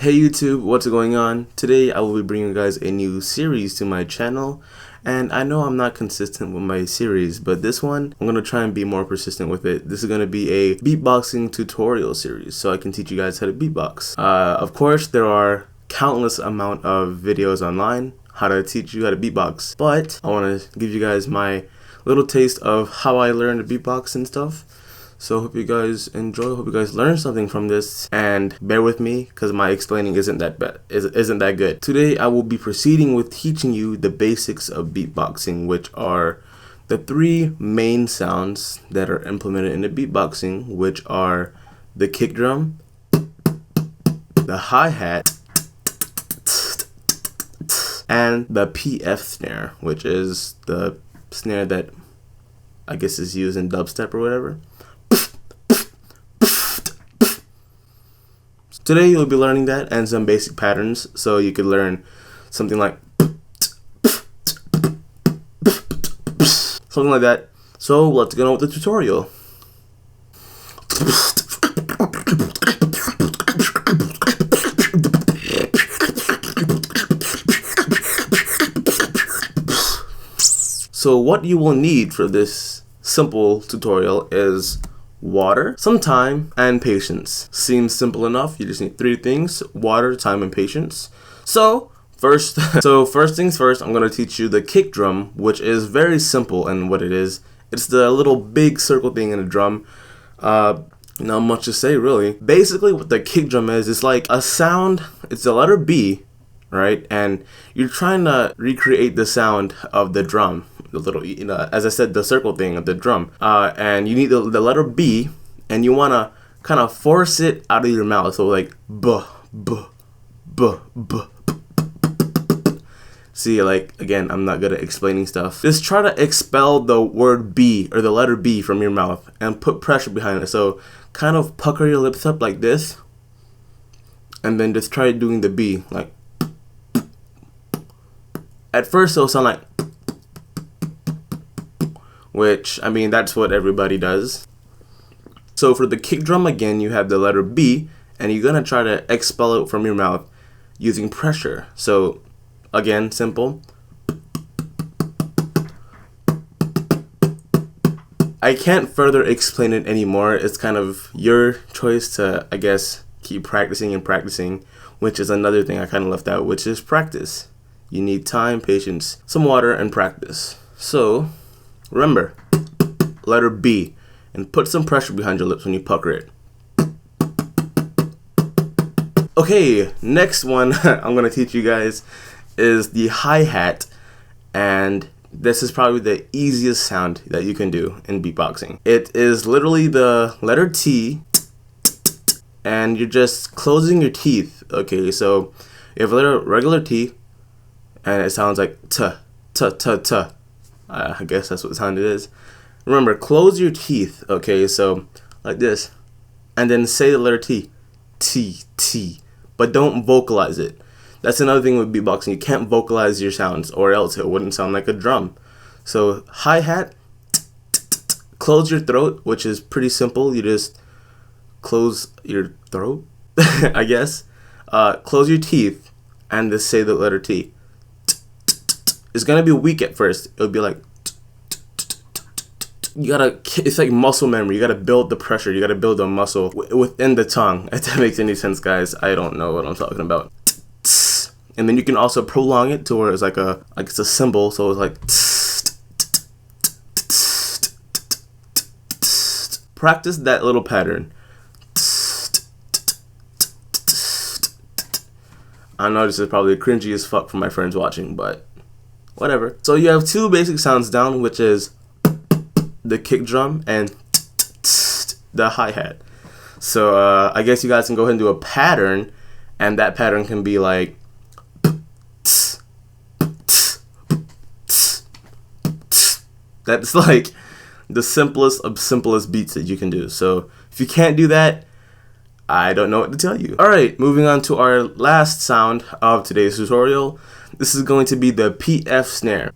Hey YouTube, what's going on? Today I will be bringing you guys a new series to my channel, and I know I'm not consistent with my series, but this one I'm going to try and be more persistent with it. This is going to be a beatboxing tutorial series so I can teach you guys how to beatbox. Of course, there are countless amount of videos online how to teach you how to beatbox, but I want to give you guys my little taste of how I learned to beatbox and stuff. So hope you guys enjoy, hope you guys learn something from this, and bear with me because my explaining isn't that good. Today I will be proceeding with teaching you the basics of beatboxing, which are the three main sounds that are implemented in the beatboxing, which are the kick drum, the hi-hat, and the PF snare, which is the snare that I guess is used in dubstep or whatever. Today you'll be learning that and some basic patterns, so you could learn something like something like that. So let's get on with the tutorial. So what you will need for this simple tutorial is water, some time, and patience. Seems simple enough. You just need three things: water, time, and patience. So first things first, I'm going to teach you the kick drum, which is very simple. And what it is, it's the little big circle thing in a drum. Not much to say really. Basically what the kick drum is, it's like a sound. It's the letter B, right? And you're trying to recreate the sound of the drum, the little, as I said, the circle thing of the drum, and you need the letter B, and you want to kind of force it out of your mouth, so like b b b b. See, like, again, I'm not good at explaining stuff. Just try to expel the word B or the letter B from your mouth and put pressure behind it. So kind of pucker your lips up like this, and then just try doing the B. Like, at first it'll sound like, which, I mean, that's what everybody does. So for the kick drum, again, you have the letter B, and you're gonna try to expel it from your mouth using pressure. So again, simple. I can't further explain it anymore. It's kind of your choice to, I guess, keep practicing and practicing, which is another thing I kind of left out, which is practice. You need time, patience, some water, and practice. So remember, letter B, and put some pressure behind your lips when you pucker it. Okay, next one I'm going to teach you guys is the hi-hat, and this is probably the easiest sound that you can do in beatboxing. It is literally the letter T, and you're just closing your teeth. Okay, so you have a regular T, and it sounds like t, t, t, t. I guess that's what sound it is. Remember, close your teeth, okay, so like this, and then say the letter T, T, T, but don't vocalize it. That's another thing with beatboxing. You can't vocalize your sounds, or else it wouldn't sound like a drum. So hi-hat, close your throat, which is pretty simple. You just close your throat, I guess. Close your teeth, and just say the letter T. It's gonna be weak at first. It'll be like, you gotta, it's like muscle memory. You gotta build the pressure. You gotta build the muscle within the tongue. If that makes any sense, guys. I don't know what I'm talking about. And then you can also prolong it to where it's like it's a symbol. So it's like, practice that little pattern. I know this is probably cringy as fuck for my friends watching, but whatever. So you have two basic sounds down, which is the kick drum and the hi-hat. So I guess you guys can go ahead and do a pattern, and that pattern can be like, that's like the simplest of simplest beats that you can do. So if you can't do that, I don't know what to tell you. Alright, moving on to our last sound of today's tutorial. This is going to be the PF snare.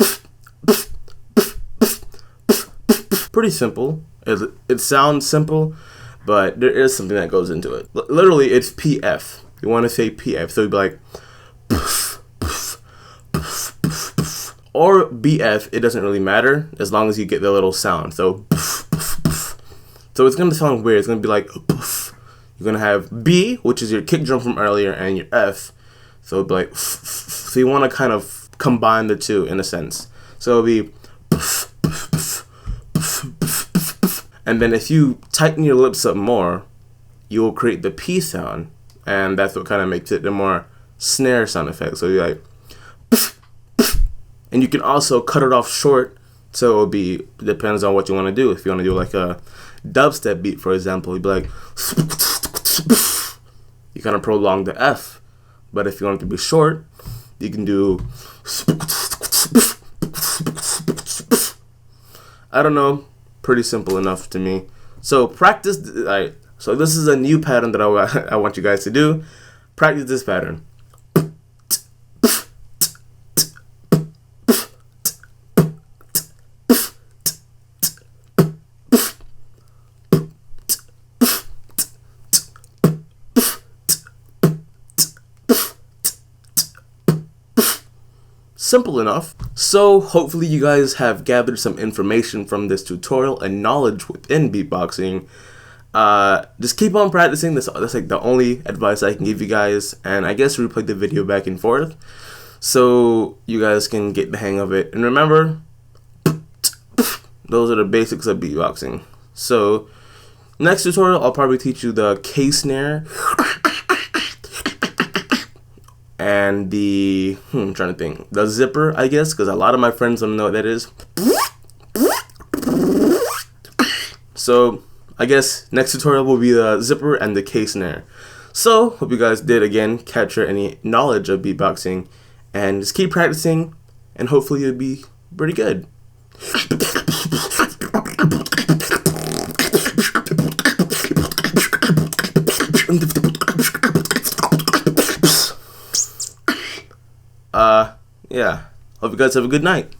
Pretty simple. It sounds simple, but there is something that goes into it. Literally, it's PF. you want to say PF. So you'd be like, or BF, it doesn't really matter as long as you get the little sound. So it's going to sound weird. It's going to be like, you're going to have B, which is your kick drum from earlier, and your F. So it'd be like, so you want to kind of combine the two in a sense. So it'll be, and then if you tighten your lips up more, you will create the P sound, and that's what kind of makes it the more snare sound effect. So you're like, and you can also cut it off short, so it'll be, depends on what you want to do. If you want to do like a dubstep beat, for example, you'd be like, you kind of prolong the F. But if you want it to be short, you can do, I don't know, pretty simple enough to me. So practice, so this is a new pattern that I want you guys to do. Practice this pattern. Simple enough. So hopefully you guys have gathered some information from this tutorial and knowledge within beatboxing. Just keep on practicing. That's like the only advice I can give you guys, and I guess replay the video back and forth so you guys can get the hang of it. And remember, those are the basics of beatboxing. So next tutorial, I'll probably teach you the K snare and the, I'm trying to think, the zipper, I guess, because a lot of my friends don't know what that is. So I guess next tutorial will be the zipper and the K snare. So hope you guys did again capture any knowledge of beatboxing, and just keep practicing, and hopefully you'll be pretty good. Yeah. Hope you guys have a good night.